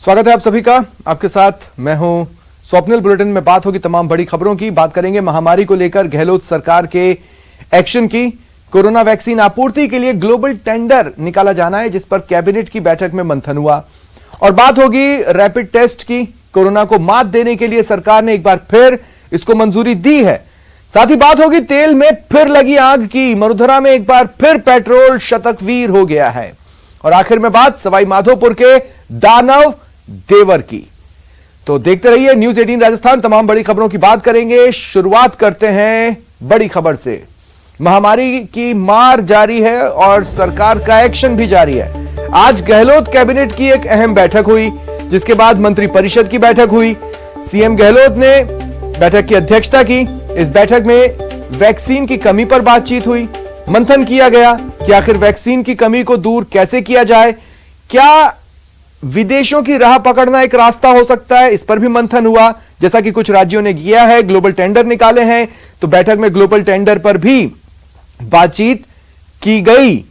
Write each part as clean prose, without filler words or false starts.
स्वागत है आप सभी का। आपके साथ मैं हूं स्वप्निल। बुलेटिन में बात होगी तमाम बड़ी खबरों की। बात करेंगे महामारी को लेकर गहलोत सरकार के एक्शन की। कोरोना वैक्सीन आपूर्ति के लिए ग्लोबल टेंडर निकाला जाना है, जिस पर कैबिनेट की बैठक में मंथन हुआ। और बात होगी रैपिड टेस्ट की। कोरोना को मात देने के लिए सरकार ने एक बार फिर इसको मंजूरी दी है। साथ ही बात होगी तेल में फिर लगी आग की। मरुधरा में एक बार फिर पेट्रोल शतकवीर हो गया है। और आखिर में बात सवाई माधोपुर के दानव देवर की। तो देखते रहिए न्यूज 18 राजस्थान। तमाम बड़ी खबरों की बात करेंगे। शुरुआत करते हैं बड़ी खबर से। महामारी की मार जारी है और सरकार का एक्शन भी जारी है। आज गहलोत कैबिनेट की एक अहम बैठक हुई, जिसके बाद मंत्रिपरिषद की बैठक हुई। सीएम गहलोत ने बैठक की अध्यक्षता की। इस बैठक में वैक्सीन की कमी पर बातचीत हुई। मंथन किया गया कि आखिर वैक्सीन की कमी को दूर कैसे किया जाए। क्या विदेशों की राह पकड़ना एक रास्ता हो सकता है, इस पर भी मंथन हुआ। जैसा कि कुछ राज्यों ने किया है, ग्लोबल टेंडर निकाले हैं, तो बैठक में ग्लोबल टेंडर पर भी बातचीत की गई।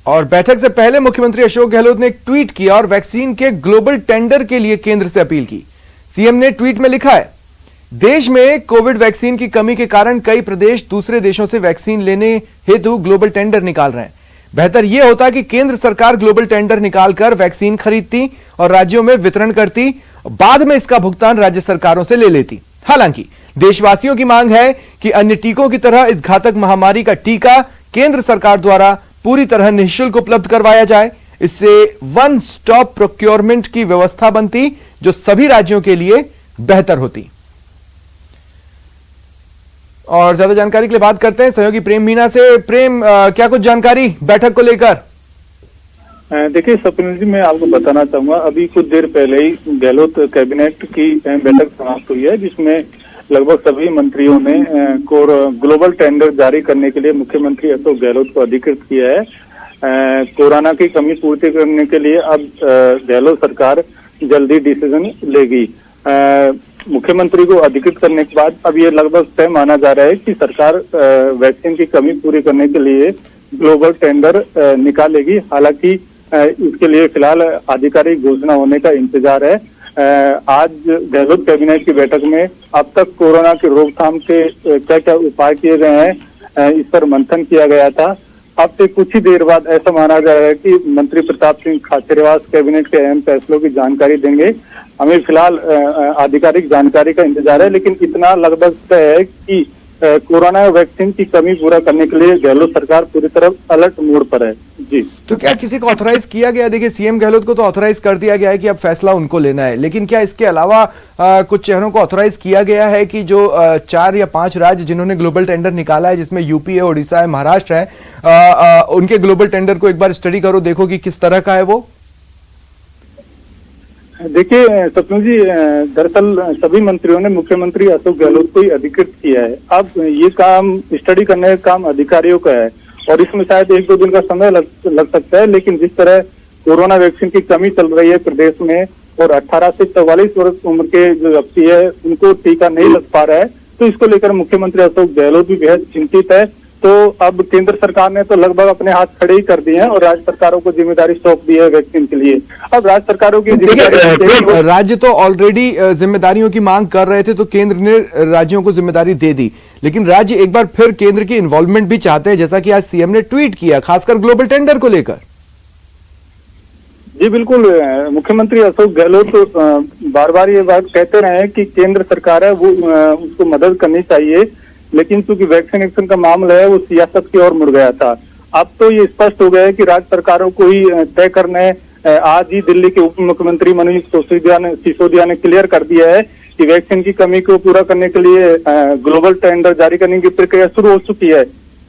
और बैठक से पहले मुख्यमंत्री अशोक गहलोत ने एक ट्वीट किया और वैक्सीन के ग्लोबल टेंडर के लिए केंद्र से अपील की। सीएम ने ट्वीट में लिखा है, देश में कोविड वैक्सीन की कमी के कारण कई प्रदेश दूसरे देशों से वैक्सीन लेने हेतु ग्लोबल टेंडर निकाल रहे हैं। बेहतर यह होता कि केंद्र सरकार ग्लोबल टेंडर निकालकर वैक्सीन खरीदती और राज्यों में वितरण करती, बाद में इसका भुगतान राज्य सरकारों से ले लेती। हालांकि देशवासियों की मांग है कि अन्य टीकों की तरह इस घातक महामारी का टीका केंद्र सरकार द्वारा पूरी तरह निःशुल्क उपलब्ध करवाया जाए। इससे वन स्टॉप प्रोक्योरमेंट की व्यवस्था बनती, जो सभी राज्यों के लिए बेहतर होती। और ज्यादा जानकारी के लिए बात करते हैं सहयोगी प्रेम मीना से। प्रेम, क्या कुछ जानकारी बैठक को लेकर? देखिए स्वप्निल जी, मैं आपको बताना चाहूंगा, अभी कुछ देर पहले ही गहलोत कैबिनेट की बैठक समाप्त हुई है, जिसमें लगभग सभी मंत्रियों ने ग्लोबल टेंडर जारी करने के लिए मुख्यमंत्री अशोक गहलोत को अधिकृत किया है। कोरोना की कमी पूर्ति करने के लिए अब गहलोत सरकार जल्दी डिसीजन लेगी। मुख्यमंत्री को अधिकृत करने के बाद अब ये लगभग तय माना जा रहा है कि सरकार वैक्सीन की कमी पूरी करने के लिए ग्लोबल टेंडर निकालेगी। हालांकि इसके लिए फिलहाल आधिकारिक घोषणा होने का इंतजार है। आज गहलोत कैबिनेट की बैठक में अब तक कोरोना की रोकथाम के क्या क्या उपाय किए गए हैं, इस पर मंथन किया गया था। अब से कुछ ही देर बाद ऐसा माना जा रहा है कि मंत्री प्रताप सिंह खाचरियावास कैबिनेट के अहम फैसलों की जानकारी देंगे। हमें फिलहाल आधिकारिक जानकारी का इंतजार है, लेकिन इतना लगभग तय है कि कोरोना वैक्सीन की कमी पूरा करने के लिए गहलोत सरकार पूरी तरह अलर्ट मोड पर है। जी, तो क्या किसी को ऑथराइज किया गया? देखिए, सीएम गहलोत को तो ऑथराइज कर दिया गया है कि अब फैसला उनको लेना है, लेकिन क्या इसके अलावा कुछ चेहरों को ऑथराइज किया गया है कि जो 4 या 5 राज्य जिन्होंने ग्लोबल टेंडर निकाला है, जिसमें यूपी है, उड़ीसा है, महाराष्ट्र है, उनके ग्लोबल टेंडर को एक बार स्टडी करो, देखो कि किस तरह का है वो? देखिए स्वप्न जी, दरअसल सभी मंत्रियों ने मुख्यमंत्री अशोक गहलोत को ही अधिकृत किया है। अब ये काम स्टडी करने का काम अधिकारियों का है और इसमें शायद 1-2 दिन का समय लग सकता है, लेकिन जिस तरह कोरोना वैक्सीन की कमी चल रही है प्रदेश में और 18 से 44 वर्ष उम्र के जो व्यक्ति है उनको टीका नहीं लग पा रहा है, तो इसको लेकर मुख्यमंत्री अशोक गहलोत भी बेहद चिंतित है। तो अब केंद्र सरकार ने तो लगभग अपने हाथ खड़े ही कर दिए हैं और राज्य सरकारों को जिम्मेदारी सौंप दी है वैक्सीन के लिए। अब राज्य सरकारों की जिम्मेदारी, राज्य तो ऑलरेडी जिम्मेदारियों की मांग कर रहे थे, तो केंद्र ने राज्यों को जिम्मेदारी दे दी, लेकिन राज्य एक बार फिर केंद्र की इन्वॉल्वमेंट भी चाहते हैं, जैसा कि आज सीएम ने ट्वीट किया, खासकर ग्लोबल टेंडर को लेकर। जी बिल्कुल, मुख्यमंत्री अशोक गहलोत बार बार ये बात कहते रहे हैं कि केंद्र सरकार है वो उसको मदद करनी चाहिए, लेकिन चूंकि वैक्सीनेशन का मामला है वो सियासत की ओर मुड़ गया था। अब तो ये स्पष्ट हो गया है कि राज्य सरकारों को ही तय करना है। आज ही दिल्ली के उप मुख्यमंत्री मनीष सिसोदिया ने क्लियर कर दिया है कि वैक्सीन की कमी को पूरा करने के लिए ग्लोबल टेंडर जारी करने की प्रक्रिया शुरू हो चुकी है।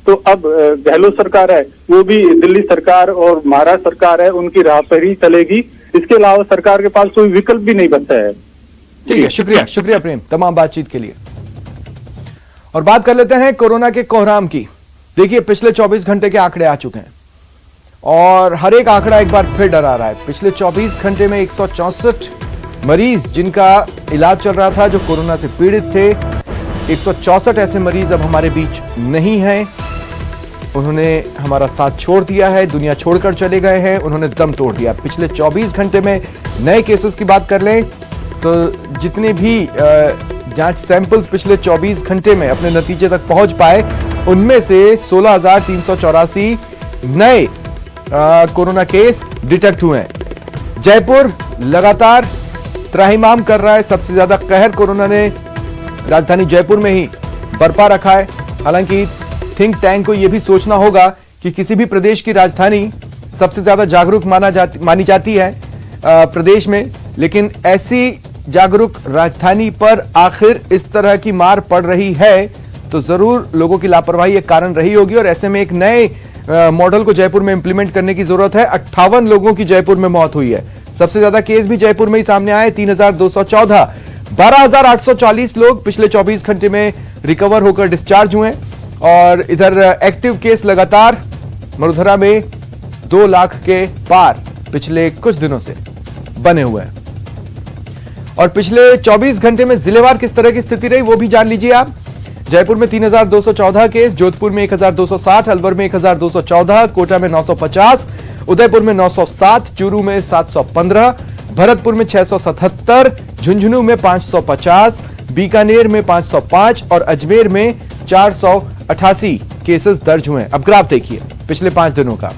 तो अब गहलोत सरकार है वो भी दिल्ली सरकार और महाराष्ट्र सरकार है उनकी राह पर ही चलेगी। इसके अलावा सरकार के पास कोई विकल्प भी नहीं बचा है। ठीक है, शुक्रिया प्रेम तमाम बातचीत के लिए। और बात कर लेते हैं कोरोना के कोहराम की। देखिए, पिछले 24 घंटे के आंकड़े आ चुके हैं और हर एक आंकड़ा एक बार फिर डरा रहा है। पिछले 24 घंटे में 164 मरीज जिनका इलाज चल रहा था, जो कोरोना से पीड़ित थे, 164 ऐसे मरीज अब हमारे बीच नहीं हैं। उन्होंने हमारा साथ छोड़ दिया है, दुनिया छोड़कर चले गए हैं, उन्होंने दम तोड़ दिया। पिछले 24 घंटे में नए केसेस की बात कर लें तो जितने भी जांच सैंपल्स पिछले 24 घंटे में अपने नतीजे तक पहुंच पाए, उनमें से 16,384 नए कोरोना केस डिटेक्ट हुए हैं। जयपुर लगातार त्राहिमाम कर रहा है। सबसे ज्यादा कहर कोरोना ने राजधानी जयपुर में ही बरपा रखा है। हालांकि थिंक टैंक को यह भी सोचना होगा कि किसी भी प्रदेश की राजधानी सबसे ज्यादा जागरूक मानी जाती है प्रदेश में, लेकिन ऐसी जागरूक राजधानी पर आखिर इस तरह की मार पड़ रही है तो जरूर लोगों की लापरवाही एक कारण रही होगी। और ऐसे में एक नए मॉडल को जयपुर में इंप्लीमेंट करने की जरूरत है। 58 लोगों की जयपुर में मौत हुई है। सबसे ज्यादा केस भी जयपुर में ही सामने आए, 3,214। 12,840 लोग पिछले 24 घंटे में रिकवर होकर डिस्चार्ज हुए। और इधर एक्टिव केस लगातार मरुधरा में 2 लाख के पार पिछले कुछ दिनों से बने हुए हैं। और पिछले 24 घंटे में जिलेवार किस तरह की स्थिति रही वो भी जान लीजिए आप। जयपुर में 3,214 केस, जोधपुर में 1,260, अलवर में 1,214, कोटा में 950, उदयपुर में 907, चूरू में 715, भरतपुर में 677, झुंझुनू में 550, बीकानेर में 505 और अजमेर में 488 केसेस दर्ज हुए। अब ग्राफ देखिए पिछले 5 दिनों का।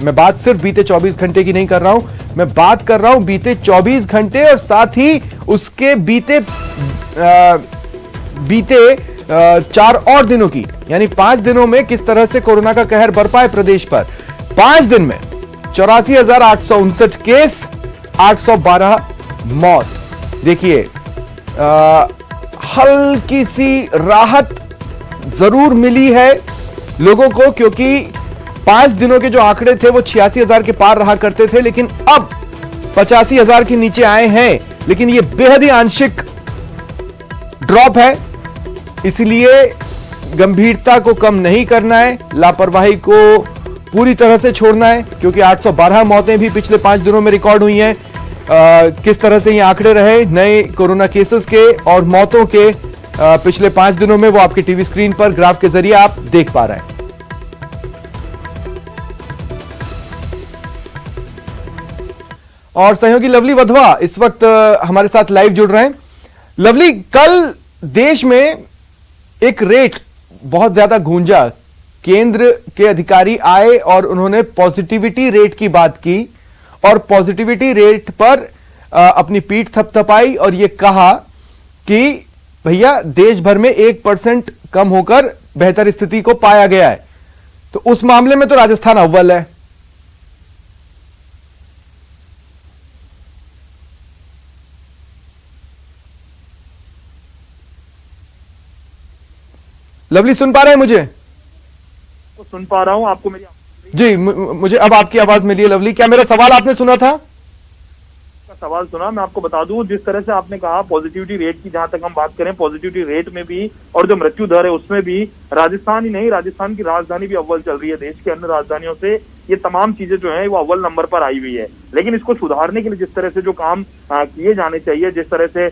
मैं बात सिर्फ बीते 24 घंटे की नहीं कर रहा हूं, मैं बात कर रहा हूं बीते 24 घंटे और साथ ही उसके बीते 4 और दिनों की, यानी 5 दिनों में किस तरह से कोरोना का कहर बरपा है प्रदेश पर। 5 दिन में 84,859 केस, 812 मौत। देखिए हल्की सी राहत जरूर मिली है लोगों को, क्योंकि 5 दिनों के जो आंकड़े थे वो 86,000 के पार रहा करते थे, लेकिन अब 85,000 के नीचे आए हैं। लेकिन ये बेहद ही आंशिक ड्रॉप है, इसलिए गंभीरता को कम नहीं करना है, लापरवाही को पूरी तरह से छोड़ना है, क्योंकि 812 मौतें भी पिछले 5 दिनों में रिकॉर्ड हुई हैं। किस तरह से ये आंकड़े रहे नए कोरोना केसेस के और मौतों के पिछले 5 दिनों में, वो आपके टीवी स्क्रीन पर ग्राफ के जरिए आप देख पा रहे हैं। और सहयोगी लवली वधवा इस वक्त हमारे साथ लाइव जुड़ रहे हैं। लवली, कल देश में एक रेट बहुत ज्यादा गूंजा। केंद्र के अधिकारी आए और उन्होंने पॉजिटिविटी रेट की बात की और पॉजिटिविटी रेट पर अपनी पीठ थपथपाई और यह कहा कि भैया देश भर में 1% कम होकर बेहतर स्थिति को पाया गया है। तो उस मामले में तो राजस्थान अव्वल है। लवली सुन पा रहे हैं मुझे? तो सुन पा रहा हूं, आपको मेरी जी मुझे अब आपकी आवाज मिली है। लवली, क्या मेरा सवाल आपने सुना था? सवाल सुना। मैं आपको बता दूं, जिस तरह से आपने कहा पॉजिटिविटी रेट की, जहां तक हम बात करें पॉजिटिविटी रेट में भी और जो मृत्यु दर है उसमें भी राजस्थान ही नहीं, राजस्थान की राजधानी भी अव्वल चल रही है। देश के अन्य राजधानियों से ये तमाम चीजें जो है वो अव्वल नंबर पर आई हुई है। लेकिन इसको सुधारने के लिए जिस तरह से जो काम किए जाने चाहिए, जिस तरह से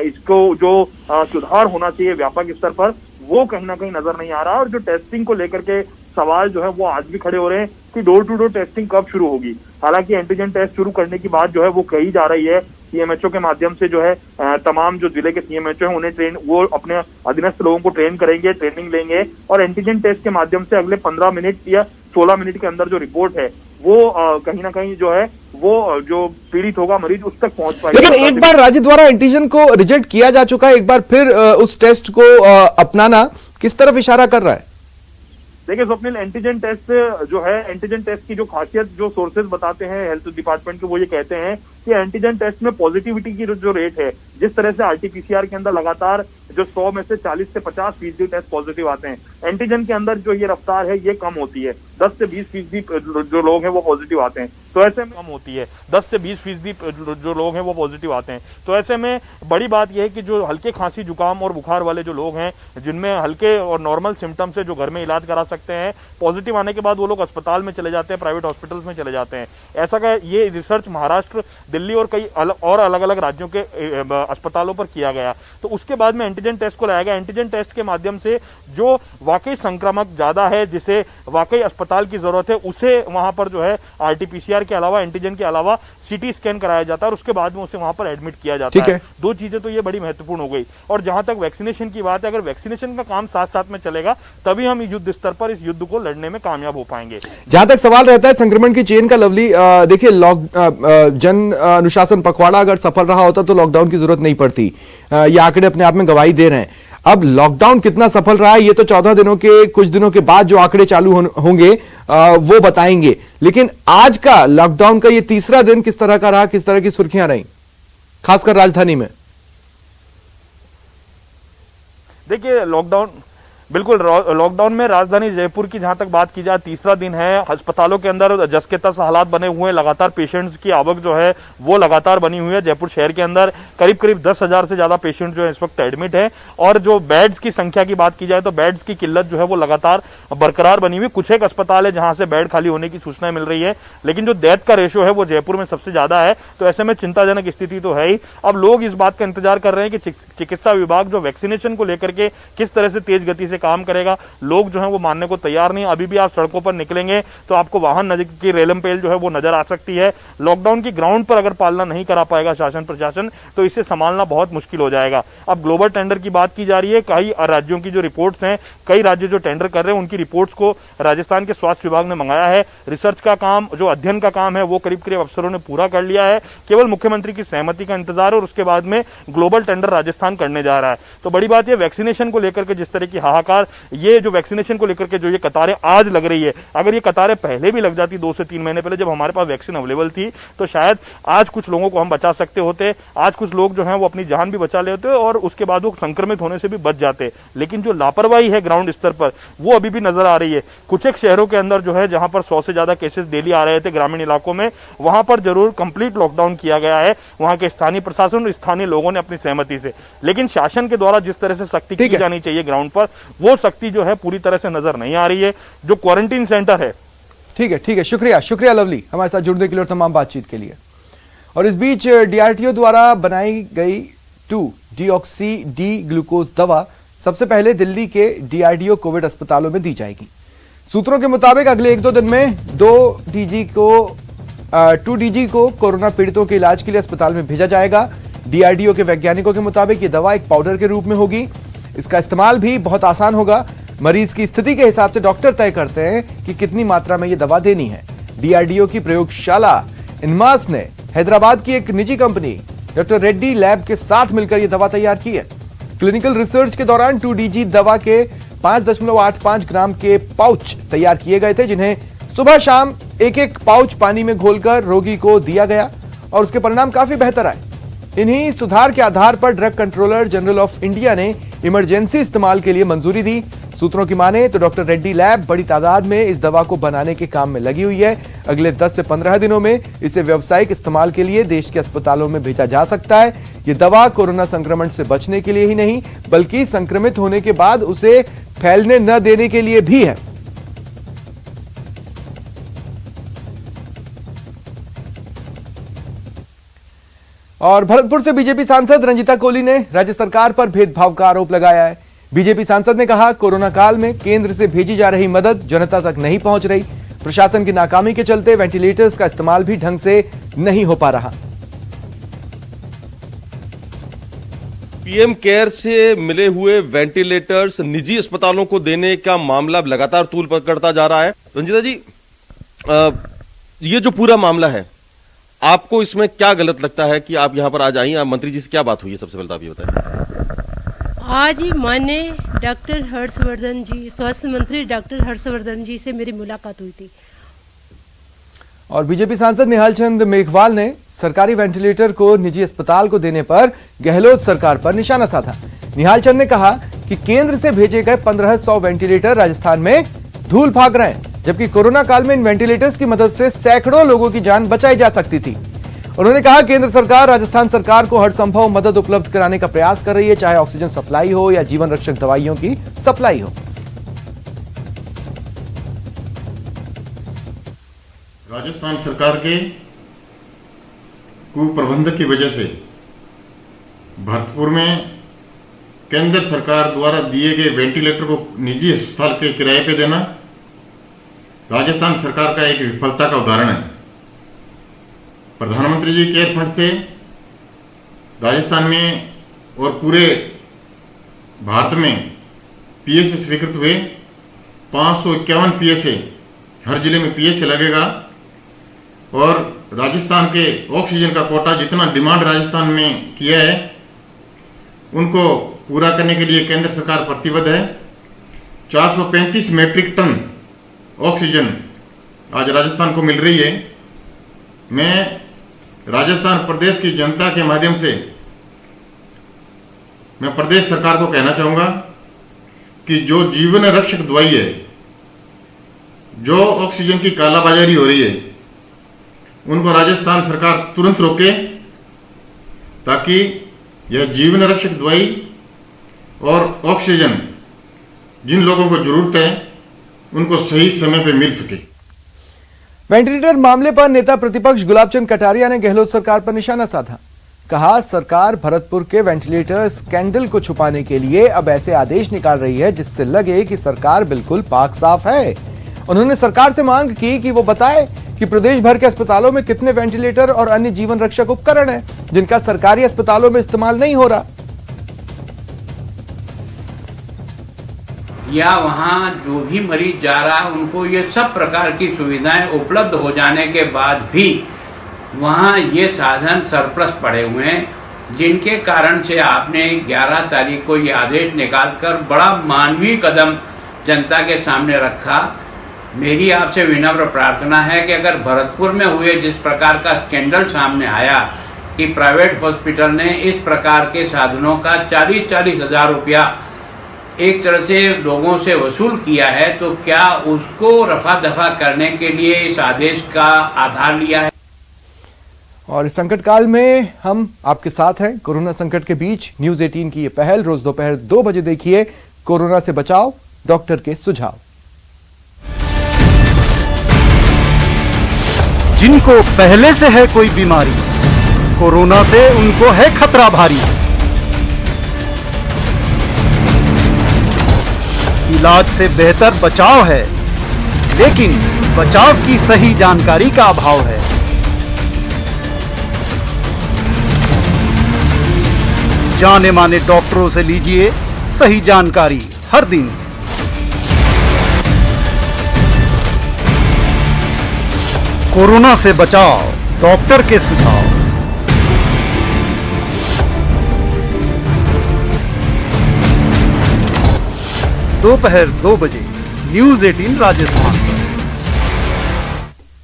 इसको जो सुधार होना चाहिए व्यापक स्तर पर, वो कहीं ना कहीं नजर नहीं आ रहा। और जो टेस्टिंग को लेकर के सवाल जो है वो आज भी खड़े हो रहे हैं कि डोर टू डोर टेस्टिंग कब शुरू होगी। हालांकि एंटीजन टेस्ट शुरू करने की बात जो है वो कही जा रही है। सीएमएचओ के माध्यम से जो है तमाम जो जिले के सीएमएचओ हैं उन्हें वो अपने अधीनस्थ लोगों को ट्रेन करेंगे, ट्रेनिंग लेंगे और एंटीजन टेस्ट के माध्यम से अगले 15 मिनट या 16 मिनट के अंदर जो रिपोर्ट है वो कहीं ना कहीं जो है वो जो पीड़ित होगा मरीज उस तक पहुंच पाएगा। लेकिन एक बार राज्य द्वारा एंटीजन को रिजेक्ट किया जा चुका है, एक बार फिर उस टेस्ट को अपनाना किस तरफ इशारा कर रहा है? देखिए स्वप्निल, एंटीजन टेस्ट जो है, एंटीजन टेस्ट की जो खासियत जो सोर्सेज बताते हैं हेल्थ डिपार्टमेंट के, वो ये कहते हैं कि एंटीजन टेस्ट में पॉजिटिविटी की जो रेट है, जिस तरह से आरटीपीसीआर के अंदर लगातार जो 100 में से 40 से 50% टेस्ट पॉजिटिव आते हैं, एंटीजन के अंदर जो ये रफ्तार है ये कम होती है। 10 से 20% जो लोग हैं वो पॉजिटिव आते हैं, तो ऐसे में कम होती है। 10 से 20% जो लोग हैं वो पॉजिटिव आते हैं। तो ऐसे में बड़ी बात यह है कि जो हल्के खांसी जुकाम और बुखार वाले जो लोग हैं, जिनमें हल्के और नॉर्मल सिम्टम्स है, जो घर में इलाज करा सकते हैं, पॉजिटिव आने के बाद वो लोग अस्पताल में चले जाते हैं, प्राइवेट हॉस्पिटल्स में चले जाते हैं। ऐसा का ये रिसर्च महाराष्ट्र दिल्ली और कई अलग अलग राज्यों के अस्पतालों पर किया गया। तो उसके बाद में एंटीजन टेस्ट को लाया गया। एंटीजन टेस्ट के माध्यम से जो वाकई संक्रामक ज्यादा है, जिसे वाकई अस्पताल की जरूरत है, उसे वहां पर जो है आरटीपीसीआर के अलावा, एंटीजन के अलावा सीटी स्कैन कराया जाता है और उसके बाद में उसे वहां पर एडमिट किया जाता है। दो चीजें तो ये बड़ी महत्वपूर्ण हो गई। और जहां तक वैक्सीनेशन की बात है, अगर वैक्सीनेशन का काम साथ साथ में चलेगा तभी हम युद्ध स्तर पर इस युद्ध को लड़ने में कामयाब हो पाएंगे। जहां तक सवाल रहता है संक्रमण की चेन का, लवली देखिए, जन अनुशासन पखवाड़ा अगर सफल रहा होता तो लॉकडाउन की जरूरत नहीं पड़ती। ये आंकड़े अपने आप में गवाही दे रहे हैं। अब लॉकडाउन कितना सफल रहा है ये तो 14 दिनों के, कुछ दिनों के बाद जो आंकड़े चालू होंगे वो बताएंगे। लेकिन आज का लॉकडाउन का ये तीसरा दिन किस तरह का रहा, किस तरह की सुर्खियां रही, खासकर राजधानी में? देखिए, लॉकडाउन में राजधानी जयपुर की जहां तक बात की जाए, तीसरा दिन है। अस्पतालों के अंदर जस के तस हालात बने हुए हैं। लगातार पेशेंट्स की आवक जो है वो लगातार बनी हुई है। जयपुर शहर के अंदर करीब 10,000 से ज्यादा पेशेंट जो है इस वक्त एडमिट है। और जो बेड्स की संख्या की बात की जाए तो बेड्स की किल्लत जो है वो लगातार बरकरार बनी हुई। कुछ एक अस्पताल है जहां से बेड खाली होने की सूचनाएं मिल रही है, लेकिन जो डेथ का रेशियो है वो जयपुर में सबसे ज्यादा है। तो ऐसे में चिंताजनक स्थिति तो है ही। अब लोग इस बात का इंतजार कर रहे हैं कि चिकित्सा विभाग जो वैक्सीनेशन को लेकर के किस तरह से तेज गति से काम करेगा। लोग जो है वो मानने को तैयार नहीं। अभी भी आप सड़कों पर निकलेंगे तो आपको वाहन नजदीक की रेलम पेल जो है वो नजर आ सकती है। लॉकडाउन की ग्राउंड पर अगर पालना नहीं करा पाएगा शासन प्रशासन तो इसे संभालना बहुत मुश्किल हो जाएगा। अब ग्लोबल टेंडर की बात की जा रही है। कई राज्यों की जो रिपोर्ट्स हैं, कई राज्य जो टेंडर कर रहे हैं उनकी रिपोर्ट्स को राजस्थान के स्वास्थ्य विभाग ने मंगाया है। रिसर्च का काम, जो अध्ययन का काम है वो करीब अफसरों ने पूरा कर लिया है। केवल मुख्यमंत्री की सहमति का इंतजार है और उसके बाद में ग्लोबल टेंडर राजस्थान करने जा रहा है। तो बड़ी बात यह, वैक्सीनेशन को लेकर के जिस तरह की हाहाकार, ये जो वैक्सीनेशन को लेकर के जो ये कतारें आज लग रही है, अगर ये कतारें पहले भी लग जाती 2 से 3 महीने पहले जब हमारे पास वैक्सीन अवेलेबल थी, तो शायद आज कुछ लोगों को हम बचा सकते होते। आज कुछ लोग जो हैं वो अपनी जान भी बचा लेते और उसके बाद वो संक्रमित होने से भी बच जाते। लेकिन जो लापरवाही है ग्राउंड स्तर पर वो अभी भी नजर आ रही है। कुछ एक शहरों के अंदर जो है जहां पर 100 से ज्यादा केसेस डेली आ रहे थे ग्रामीण इलाकों में, वहां पर जरूर कंप्लीट लॉकडाउन किया गया है वहां के स्थानीय प्रशासन और स्थानीय लोगों ने अपनी सहमति से। लेकिन शासन के द्वारा जिस तरह से सख्ती की जानी चाहिए ग्राउंड पर, वो सख्ती जो है पूरी तरह से नजर नहीं आ रही है। जो क्वारंटीन सेंटर है। ठीक है, शुक्रिया लवली हमारे साथ जुड़ने के लिए और तमाम बातचीत के लिए। और इस बीच डीआरटीओ द्वारा बनाई गई 2-डीऑक्सी डी ग्लूकोज दवा सबसे पहले दिल्ली के डीआरडीओ कोविड अस्पतालों में दी जाएगी। सूत्रों के मुताबिक अगले 1-2 दिन में 2DG को कोरोना पीड़ितों के इलाज के लिए अस्पताल में भेजा जाएगा। डीआरडीओ के वैज्ञानिकों के मुताबिक यह दवा एक पाउडर के रूप में होगी। इसका इस्तेमाल भी बहुत आसान होगा। मरीज की स्थिति के हिसाब से डॉक्टर तय करते हैं कि कितनी मात्रा में यह दवा देनी है। डीआरडीओ की प्रयोगशाला इनमास ने हैदराबाद की एक निजी कंपनी डॉक्टर रेड्डी लैब के साथ मिलकर यह दवा तैयार की है। क्लिनिकल रिसर्च के दौरान 2DG दवा के 5.85 ग्राम के पाउच तैयार किए गए थे, जिन्हें सुबह शाम एक पाउच पानी में घोलकर रोगी को दिया गया और उसके परिणाम काफी बेहतर आए। इन्हीं सुधार के आधार पर drug controller general of India ने इमरजेंसी इस्तेमाल के लिए मंजूरी दी। सूत्रों की माने तो डॉक्टर रेड्डी लैब बड़ी तादाद में इस दवा को बनाने के काम में लगी हुई है। अगले 10 से 15 दिनों में इसे व्यावसायिक इस्तेमाल के लिए देश के अस्पतालों में भेजा जा सकता है। ये दवा कोरोना संक्रमण से बचने के लिए ही नहीं, बल्कि संक्रमित होने के बाद उसे फैलने न देने के लिए भी है। और भरतपुर से बीजेपी सांसद रंजीता कोली ने राज्य सरकार पर भेदभाव का आरोप लगाया है। बीजेपी सांसद ने कहा, कोरोना काल में केंद्र से भेजी जा रही मदद जनता तक नहीं पहुंच रही। प्रशासन की नाकामी के चलते वेंटिलेटर्स का इस्तेमाल भी ढंग से नहीं हो पा रहा। पीएम केयर से मिले हुए वेंटिलेटर्स निजी अस्पतालों को देने का मामला लगातार तूल पकड़ता जा रहा है। रंजीता जी, ये जो पूरा मामला है, आपको इसमें क्या गलत लगता है कि आप यहां पर आज आई? आप मंत्री जी से क्या बात हुई है, सबसे पहले आप ये बताएं। आज ही माननीय डॉक्टर हर्षवर्धन जी, स्वास्थ्य मंत्री डॉक्टर हर्षवर्धन जी से मेरी मुलाकात हुई थी। और बीजेपी सांसद निहाल चंद मेघवाल ने सरकारी वेंटिलेटर को निजी अस्पताल को देने पर गहलोत सरकार पर निशाना साधा। निहाल चंद ने कहा कि केंद्र से भेजे गए 1500 वेंटिलेटर राजस्थान में धूल भाग रहे हैं, जबकि कोरोना काल में इन वेंटिलेटर्स की मदद से सैकड़ों लोगों की जान बचाई जा सकती थी। उन्होंने कहा, केंद्र सरकार राजस्थान सरकार को हर संभव मदद उपलब्ध कराने का प्रयास कर रही है, चाहे ऑक्सीजन सप्लाई हो या जीवन रक्षक दवाइयों की सप्लाई हो। राजस्थान सरकार के कुप्रबंधन की वजह से भरतपुर में केंद्र सरकार द्वारा दिए गए वेंटिलेटर को निजी अस्पताल के किराए पे देना राजस्थान सरकार का एक विफलता का उदाहरण है। प्रधानमंत्री जी केयर फंड से राजस्थान में और पूरे भारत में पीएसए स्वीकृत हुए 551 पीएसए, हर जिले में पीएसए लगेगा और राजस्थान के ऑक्सीजन का कोटा जितना डिमांड राजस्थान में किया है उनको पूरा करने के लिए केंद्र सरकार प्रतिबद्ध है। 435 मीट्रिक टन ऑक्सीजन आज राजस्थान को मिल रही है। मैं राजस्थान प्रदेश की जनता के माध्यम से मैं प्रदेश सरकार को कहना चाहूंगा कि जो जीवन रक्षक दवाई है, जो ऑक्सीजन की कालाबाजारी हो रही है, उनको राजस्थान सरकार तुरंत रोके ताकि यह जीवन रक्षक दवाई और ऑक्सीजन जिन लोगों को जरूरत है उनको सही समय पर मिल सके। वेंटिलेटर मामले पर नेता प्रतिपक्ष गुलाबचंद कटारिया ने गहलोत सरकार पर निशाना साधा। कहा, सरकार भरतपुर के वेंटिलेटर स्कैंडल को छुपाने के लिए अब ऐसे आदेश निकाल रही है जिससे लगे कि सरकार बिल्कुल पाक साफ है। उन्होंने सरकार से मांग की कि वो बताए कि प्रदेश भर के अस्पतालों में कितने वेंटिलेटर और अन्य जीवन रक्षक उपकरण हैं जिनका सरकारी अस्पतालों में इस्तेमाल नहीं हो रहा। या वहाँ जो भी मरीज जा रहा है उनको ये सब प्रकार की सुविधाएं उपलब्ध हो जाने के बाद भी वहाँ ये साधन सरप्लस पड़े हुए हैं, जिनके कारण से आपने 11 तारीख को ये आदेश निकालकर बड़ा मानवीय कदम जनता के सामने रखा। मेरी आपसे विनम्र प्रार्थना है कि अगर भरतपुर में हुए जिस प्रकार का स्कैंडल सामने आया कि प्राइवेट हॉस्पिटल ने इस प्रकार के साधनों का 40-40 हजार रुपया एक तरह से लोगों से वसूल किया है, तो क्या उसको रफा दफा करने के लिए इस आदेश का आधार लिया है। और इस संकट काल में हम आपके साथ हैं। कोरोना संकट के बीच न्यूज 18 की ये पहल रोज दोपहर 2 बजे देखिए। कोरोना से बचाव, डॉक्टर के सुझाव। जिनको पहले से है कोई बीमारी, कोरोना से उनको है खतरा भारी। इलाज से बेहतर बचाव है, लेकिन बचाव की सही जानकारी का अभाव है। जाने माने डॉक्टरों से लीजिए सही जानकारी हर दिन। कोरोना से बचाव, डॉक्टर के सुझाव। दोपहर 2 बजे न्यूज 18 राजस्थान पर।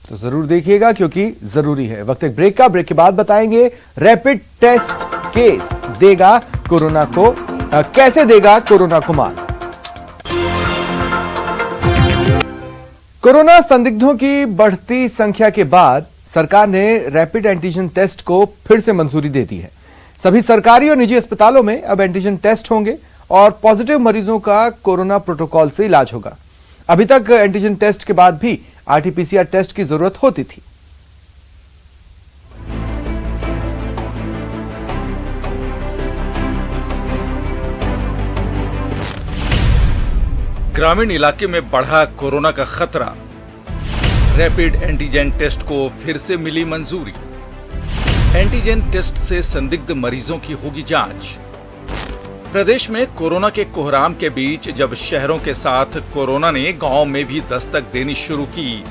तो जरूर देखिएगा क्योंकि जरूरी है। वक्त एक ब्रेक का। ब्रेक के बाद बताएंगे रैपिड टेस्ट केस देगा कोरोना को, कैसे देगा कोरोना को मात। कोरोना संदिग्धों की बढ़ती संख्या के बाद सरकार ने रैपिड एंटीजन टेस्ट को फिर से मंजूरी दे दी है। सभी सरकारी और निजी अस्पतालों में अब एंटीजन टेस्ट होंगे और पॉजिटिव मरीजों का कोरोना प्रोटोकॉल से इलाज होगा। अभी तक एंटीजन टेस्ट के बाद भी आरटीपीसीआर टेस्ट की जरूरत होती थी। ग्रामीण इलाके में बढ़ा कोरोना का खतरा, रैपिड एंटीजन टेस्ट को फिर से मिली मंजूरी। एंटीजन टेस्ट से संदिग्ध मरीजों की होगी जांच। प्रदेश में कोरोना के कोहराम के बीच जब शहरों के साथ कोरोना ने गांव में भी दस्तक देनी शुरू की,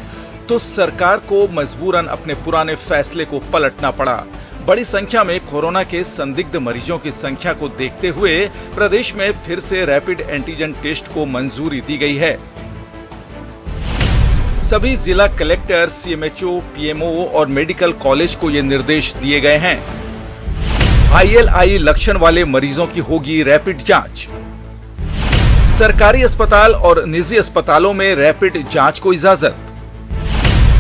तो सरकार को मजबूरन अपने पुराने फैसले को पलटना पड़ा। बड़ी संख्या में कोरोना के संदिग्ध मरीजों की संख्या को देखते हुए प्रदेश में फिर से रैपिड एंटीजन टेस्ट को मंजूरी दी गई है। सभी जिला कलेक्टर, सीएमएचओ, पीएमओ और मेडिकल कॉलेज को ये निर्देश दिए गए हैं। ILI लक्षण वाले मरीजों की होगी रैपिड जांच। सरकारी अस्पताल और निजी अस्पतालों में रैपिड जांच को इजाजत।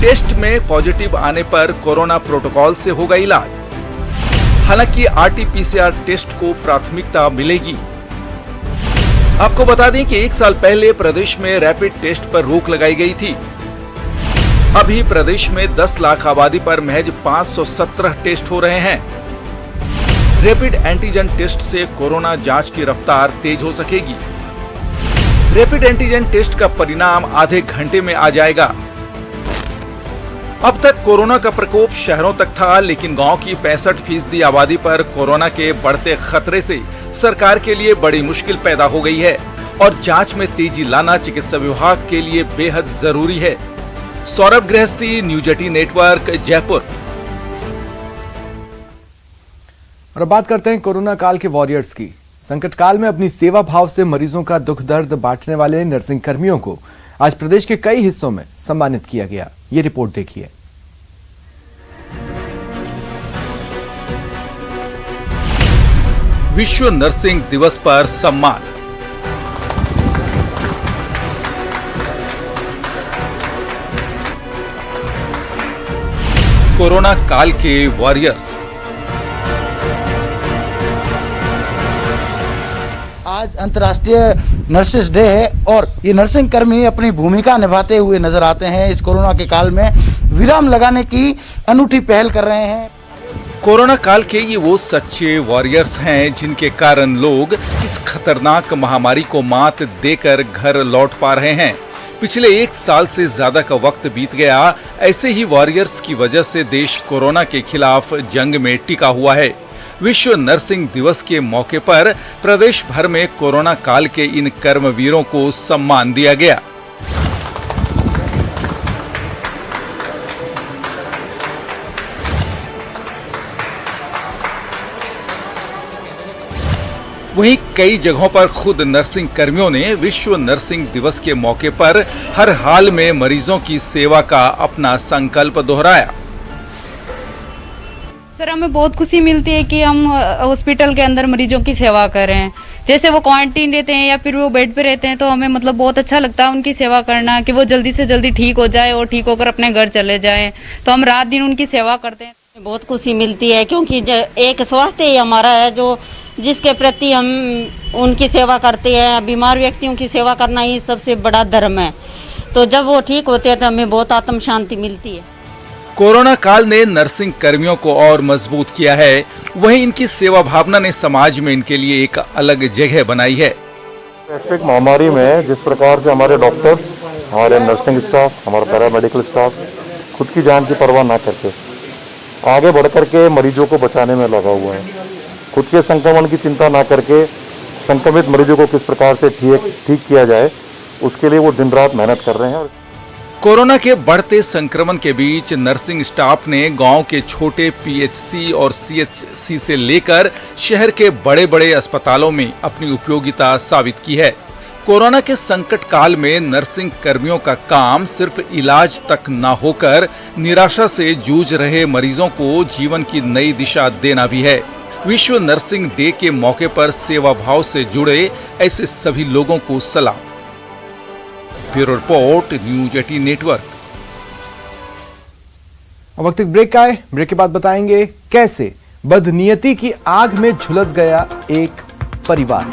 टेस्ट में पॉजिटिव आने पर कोरोना प्रोटोकॉल से होगा इलाज। हालांकि आरटीपीसीआर टेस्ट को प्राथमिकता मिलेगी। आपको बता दें कि 1 साल पहले प्रदेश में रैपिड टेस्ट पर रोक लगाई गई थी। अभी प्रदेश में 10 लाख आबादी पर महज 517 टेस्ट हो रहे हैं। रैपिड एंटीजन टेस्ट से कोरोना जांच की रफ्तार तेज हो सकेगी। रैपिड एंटीजन टेस्ट का परिणाम आधे घंटे में आ जाएगा। अब तक कोरोना का प्रकोप शहरों तक था, लेकिन गांव की 65% आबादी पर कोरोना के बढ़ते खतरे से सरकार के लिए बड़ी मुश्किल पैदा हो गई है और जांच में तेजी लाना चिकित्सा विभाग के लिए बेहद जरूरी है। सौरभ गृहस्थी, न्यूज 18 नेटवर्क, जयपुर। और अब बात करते हैं कोरोना काल के वॉरियर्स की। संकट काल में अपनी सेवा भाव से मरीजों का दुख दर्द बांटने वाले नर्सिंग कर्मियों को आज प्रदेश के कई हिस्सों में सम्मानित किया गया। ये रिपोर्ट देखिए। विश्व नर्सिंग दिवस पर सम्मान। कोरोना काल के वॉरियर्स। आज अंतर्राष्ट्रीय नर्सेस डे है और ये नर्सिंग कर्मी अपनी भूमिका निभाते हुए नजर आते हैं। इस कोरोना के काल में विराम लगाने की अनूठी पहल कर रहे हैं। कोरोना काल के ये वो सच्चे वॉरियर्स हैं जिनके कारण लोग इस खतरनाक महामारी को मात देकर घर लौट पा रहे हैं। पिछले 1 साल से ज्यादा का वक्त बीत गया। ऐसे ही वॉरियर्स की वजह से देश कोरोना के खिलाफ जंग में टिका हुआ है। विश्व नर्सिंग दिवस के मौके पर प्रदेश भर में कोरोना काल के इन कर्मवीरों को सम्मान दिया गया। वहीं कई जगहों पर खुद नर्सिंग कर्मियों ने विश्व नर्सिंग दिवस के मौके पर हर हाल में मरीजों की सेवा का अपना संकल्प दोहराया। सर, हमें बहुत खुशी मिलती है कि हम हॉस्पिटल के अंदर मरीजों की सेवा कर रहे हैं। जैसे वो क्वारंटीन रहते हैं या फिर वो बेड पे रहते हैं, तो हमें मतलब बहुत अच्छा लगता है उनकी सेवा करना, कि वो जल्दी से जल्दी ठीक हो जाए और ठीक होकर अपने घर चले जाए। तो हम रात दिन उनकी सेवा करते हैं। बहुत खुशी मिलती है क्योंकि एक स्वास्थ्य ही हमारा है जो जिसके प्रति हम उनकी सेवा करते हैं। बीमार व्यक्तियों की सेवा करना ही सबसे बड़ा धर्म है। तो जब वो ठीक होते हैं तो हमें बहुत आत्म शांति मिलती है। कोरोना काल ने नर्सिंग कर्मियों को और मजबूत किया है। वहीं इनकी सेवा भावना ने समाज में इनके लिए एक अलग जगह बनाई है। वैश्विक महामारी में जिस प्रकार से हमारे डॉक्टर्स, हमारे नर्सिंग स्टाफ, हमारा पैरामेडिकल स्टाफ खुद की जान की परवाह ना करके आगे बढ़ करके मरीजों को बचाने में लगा हुआ है। खुद के संक्रमण की चिंता ना करके संक्रमित मरीजों को किस प्रकार से ठीक किया जाए, उसके लिए वो दिन रात मेहनत कर रहे हैं। कोरोना के बढ़ते संक्रमण के बीच नर्सिंग स्टाफ ने गांव के छोटे पीएचसी और सीएचसी से लेकर शहर के बड़े बड़े अस्पतालों में अपनी उपयोगिता साबित की है। कोरोना के संकट काल में नर्सिंग कर्मियों का काम सिर्फ इलाज तक न होकर निराशा से जूझ रहे मरीजों को जीवन की नई दिशा देना भी है। विश्व नर्सिंग डे के मौके पर सेवा भाव से जुड़े ऐसे सभी लोगों को सलाम। Bureau report, news 18 network. वक्त एक ब्रेक का है। ब्रेक के बाद बताएंगे कैसे बदनीयती की आग में झुलस गया एक परिवार।